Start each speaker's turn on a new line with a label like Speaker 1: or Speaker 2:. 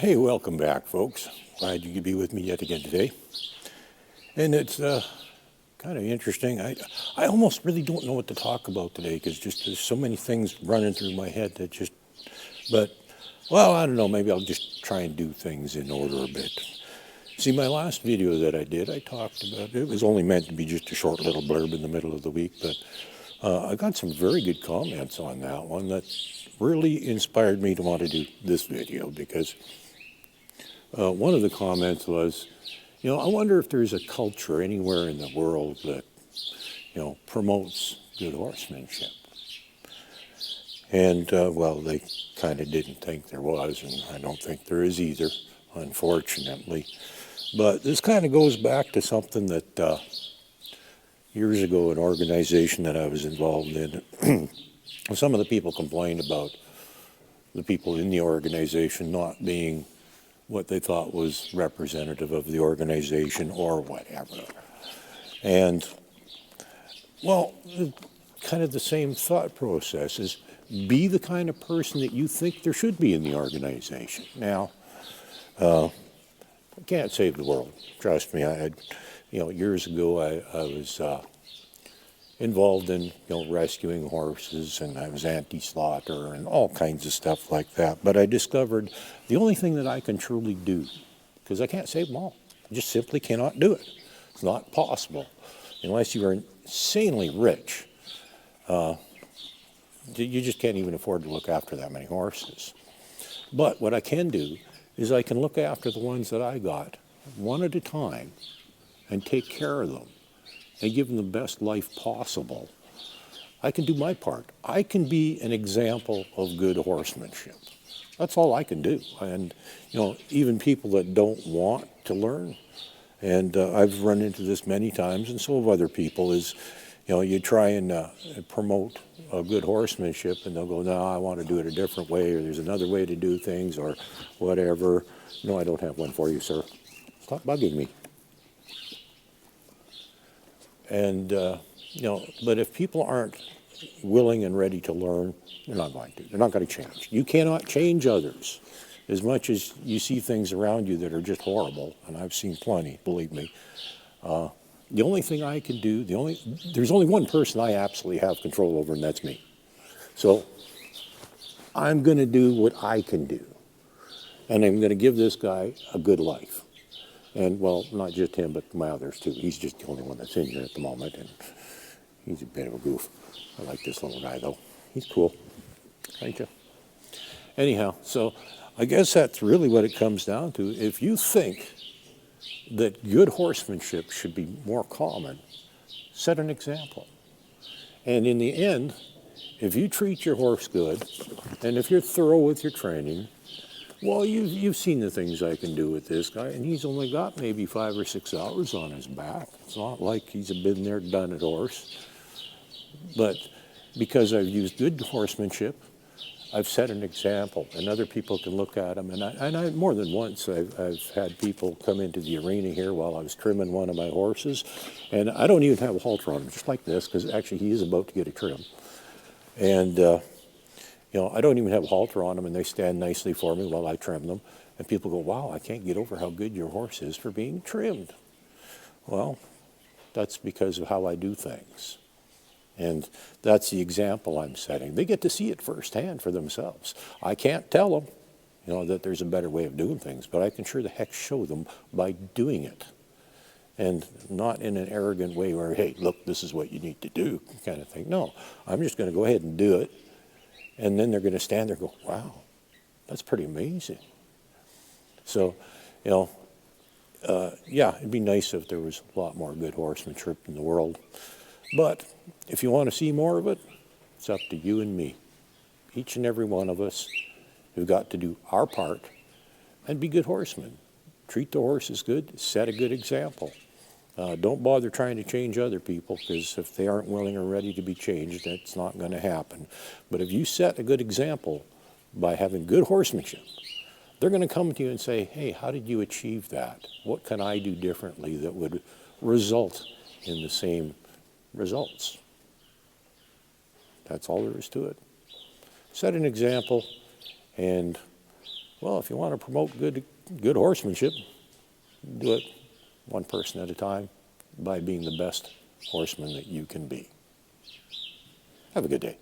Speaker 1: Hey, welcome back, folks. Glad you could be with me yet again today. And it's kind of interesting. I almost really don't know what to talk about today because just there's so many things running through my head that just, but, well, I don't know, maybe I'll just try and do things in order a bit. See, my last video that I did, I talked about, it was only meant to be just a short little blurb in the middle of the week, but I got some very good comments on that one that really inspired me to want to do this video because one of the comments was, I wonder if there's a culture anywhere in the world that, promotes good horsemanship. And, well, they kind of didn't think there was, and I don't think there is either, unfortunately. But this kind of goes back to something that years ago, an organization that I was involved in, some of the people complained about the people in the organization not being what they thought was representative of the organization or whatever. And, well, kind of the same thought process is be the kind of person that you think there should be in the organization. Now, I can't save the world. Trust me. I had, years ago I was involved in, rescuing horses, and I was anti-slaughter and all kinds of stuff like that. But I discovered the only thing that I can truly do, because I can't save them all, I just simply cannot do it. It's not possible unless you are insanely rich. You just can't even afford to look after that many horses. But what I can do is I can look after the ones that I got one at a time and take care of them and give them the best life possible. I can do my part. I can be an example of good horsemanship. That's all I can do. And, even people that don't want to learn, and I've run into this many times, and so have other people, is, you try and promote a good horsemanship, and they'll go, no, I want to do it a different way, or there's another way to do things, or whatever. No, I don't have one for you, sir. Stop bugging me. And, but if people aren't willing and ready to learn, they're not going to. They're not going to change. You cannot change others as much as you see things around you that are just horrible, and I've seen plenty, believe me. The only thing I can do, there's only one person I absolutely have control over, and that's me. So I'm going to do what I can do, and I'm going to give this guy a good life. And, well, not just him, but my others, too. He's just the only one that's in here at the moment, and he's a bit of a goof. I like this little guy, though. He's cool. Thank you. Anyhow, so I guess that's really what it comes down to. If you think that good horsemanship should be more common, set an example. And in the end, if you treat your horse good, and if you're thorough with your training, well, you've seen the things I can do with this guy, and he's only got maybe 5 or 6 hours on his back. It's not like he's been there, done it horse. But because I've used good horsemanship, I've set an example, and other people can look at him. And I more than once, I've had people come into the arena here while I was trimming one of my horses, and I don't even have a halter on him, just like this, because actually he is about to get a trim. And I don't even have a halter on them, and they stand nicely for me while I trim them. And people go, wow, I can't get over how good your horse is for being trimmed. Well, that's because of how I do things. And that's the example I'm setting. They get to see it firsthand for themselves. I can't tell them, that there's a better way of doing things, but I can sure the heck show them by doing it. And not in an arrogant way where, hey, look, this is what you need to do kind of thing. No, I'm just going to go ahead and do it. And then they're going to stand there and go, wow, that's pretty amazing. So, yeah, it'd be nice if there was a lot more good horsemanship in the world. But if you want to see more of it, it's up to you and me. Each and every one of us have got to do our part and be good horsemen. Treat the horses good, set a good example. Don't bother trying to change other people, because if they aren't willing or ready to be changed, that's not going to happen. But if you set a good example by having good horsemanship, they're going to come to you and say, hey, how did you achieve that? What can I do differently that would result in the same results? That's all there is to it. Set an example, and Well, if you want to promote good horsemanship, do it one person at a time by being the best horseman that you can be. Have a good day.